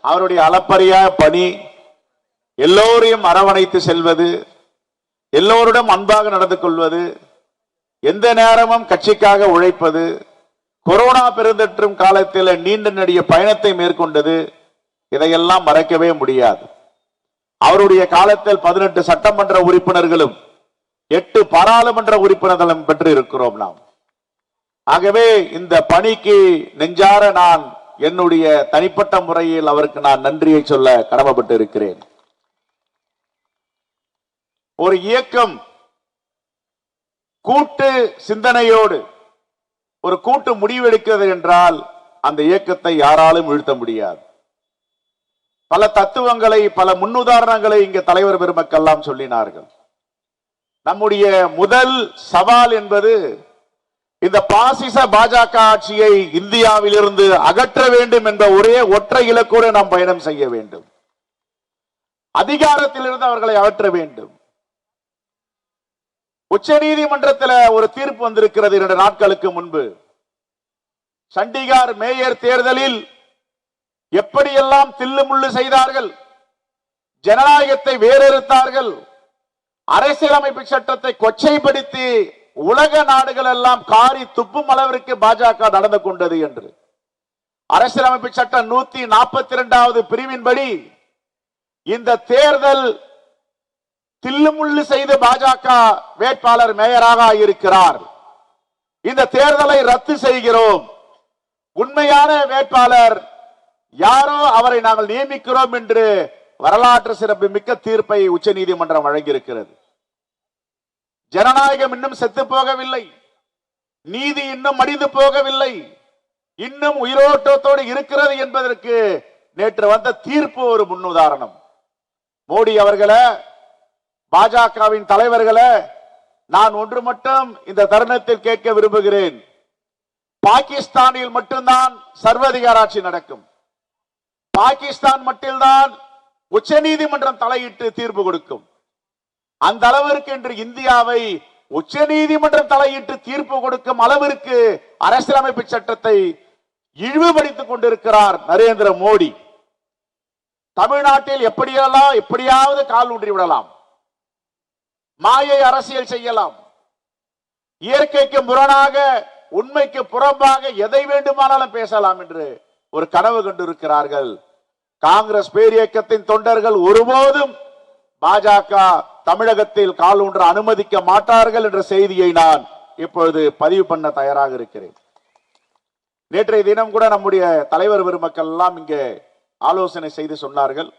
அவருடைய அளப்பரிய பணி, எல்லோரையும் அரவணைத்து செல்வது, எல்லோருடன் அன்பாக நடந்து கொள்வது, எந்த நேரமும் கட்சிக்காக உழைப்பது, கொரோனா பெருந்தொற்றும் காலத்தில் நீண்ட நெடிய பயணத்தை மேற்கொண்டது, இதையெல்லாம் மறக்கவே முடியாது. அவருடைய காலத்தில் 18 சட்டமன்ற உறுப்பினர்களும் 8 பாராளுமன்ற உறுப்பினர்களும் பெற்று இருக்கிறோம் நாம். ஆகவே இந்த பணிக்கு நெஞ்சார நான் என்னுடைய தனிப்பட்ட முறையில் அவருக்கு நான் நன்றியை சொல்ல கடமைப்பட்டு இருக்கிறேன். ஒரு இயக்கம் கூட்டு சிந்தனையோடு ஒரு கூட்டு முடிவெடுக்கிறது என்றால் அந்த இயக்கத்தை யாராலும் வீழ்த்த முடியாது. பல தத்துவங்களை, பல முன்னுதாரணங்களை இங்க தலைவர் பெருமக்கெல்லாம் சொல்லினார்கள். நம்முடைய முதல் சவால் என்பது இந்த பாசிச பாஜக ஆட்சியை இந்தியாவில் இருந்து அகற்ற வேண்டும் என்ற ஒரே ஒற்றை இலக்கோடு நாம் பயணம் செய்ய வேண்டும். அதிகாரத்திலிருந்து அவர்களை அகற்ற வேண்டும். உச்ச நீதிமன்றத்தில் ஒரு தீர்ப்பு வந்திருக்கிறது 2 நாட்களுக்கு முன்பு. சண்டிகார் மேயர் தேர்தலில் எப்படியெல்லாம் தில்லுமுள்ளு செய்தார்கள், ஜனநாயகத்தை வேறறுத்தார்கள், அரசியலமைப்பு சட்டத்தை கொச்சைப்படுத்தி உலக நாடுகள் எல்லாம் காரி துப்பும் அளவிற்கு பாஜக நடந்து கொண்டது என்று அரசியலமைப்பு சட்டம் 142வது பிரிவின்படி இந்த தேர்தல் தில்லுமுள்ளு செய்து பாஜக வேட்பாளர் மேயராக இருக்கிறார். இந்த தேர்தலை ரத்து செய்கிறோம், உண்மையான வேட்பாளர் யாரோ அவரை நாங்கள் நியமிக்கிறோம் என்று வரலாற்று சிறப்பு மிக்க தீர்ப்பை உச்ச நீதிமன்றம் வழங்கியிருக்கிறது. ஜனநாயகம் இன்னும் செத்து போகவில்லை, நீதி இன்னும் மடிந்து போகவில்லை, இன்னும் உயிரோட்டத்தோடு இருக்கிறது என்பதற்கு நேற்று வந்த தீர்ப்பு ஒரு முன்னுதாரணம். மோடி அவர்களே, பாஜகவின் தலைவர்களே, நான் ஒன்று மட்டும் இந்த தருணத்தில் கேட்க விரும்புகிறேன். பாகிஸ்தானில் மட்டும்தான் சர்வாதிகார ஆட்சி நடக்கும். பாகிஸ்தான் மட்டும்தான் உச்ச நீதிமன்றம் தலையிட்டு தீர்ப்பு கொடுக்கும். அந்த அளவிற்கு இன்று இந்தியாவை உச்ச நீதிமன்றம் தலையிட்டு தீர்ப்பு கொடுக்கும் அளவிற்கு அரசியலமைப்பு சட்டத்தை இழிவுபடுத்திக் கொண்டிருக்கிறார் நரேந்திர மோடி. தமிழ்நாட்டில் எப்படியாவது கால் ஊன்றி விடலாம், மாயை அரசியல் செய்யலாம், இயற்கைக்கு முரணாக உண்மைக்கு புறம்பாக எதை வேண்டுமானாலும் பேசலாம் என்று ஒரு கனவு கண்டிருக்கிறார்கள். காங்கிரஸ் பேரியக்கத்தின் தொண்டர்கள் ஒருபோதும் பாஜக தமிழகத்தில் கால் ஊன்ற அனுமதிக்க மாட்டார்கள் என்ற செய்தியை நான் இப்பொழுது பதிவு பண்ண தயாராக இருக்கிறேன். நேற்றைய தினம் கூட நம்முடைய தலைவர் பெருமக்கள் எல்லாம் இங்கே ஆலோசனை செய்து சொன்னார்கள்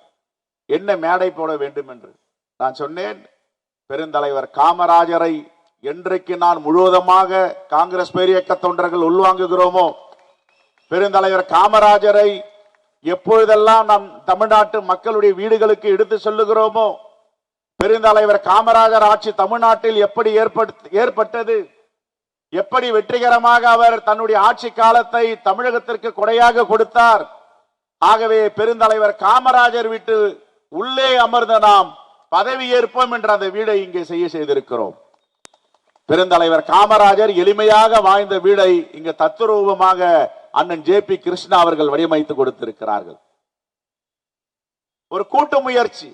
என்ன மேடை போட வேண்டும் என்று. நான் சொன்னேன், பெருந்தலைவர் காமராஜரை என்றைக்கு நான் முழுவதுமாக காங்கிரஸ் பேரியக்க தொண்டர்கள் உள்வாங்குகிறோமோ, பெருந்தலைவர் காமராஜரை எப்பொழுதெல்லாம் நாம் தமிழ்நாட்டு மக்களுடைய வீடுகளுக்கு எடுத்து சொல்லுகிறோமோ, பெருந்தலைவர் காமராஜர் ஆட்சி தமிழ்நாட்டில் எப்படி ஏற்பட்டது, எப்படி வெற்றிகரமாக அவர் தன்னுடைய ஆட்சி காலத்தை தமிழகத்திற்கு கொடையாக கொடுத்தார். ஆகவே பெருந்தலைவர் காமராஜர் விட்டு உள்ளே அமர்ந்த நாம் பதவி ஏற்போம் என்ற அந்த வீடை இங்கே செய்திருக்கிறோம். பெருந்தலைவர் காமராஜர் எளிமையாக வாழ்ந்த வீடை இங்கு தத்துரூபமாக அண்ணன் JP கிருஷ்ணா அவர்கள் வடிவமைத்து கொடுத்திருக்கிறார்கள். ஒரு கூட்டு முயற்சி.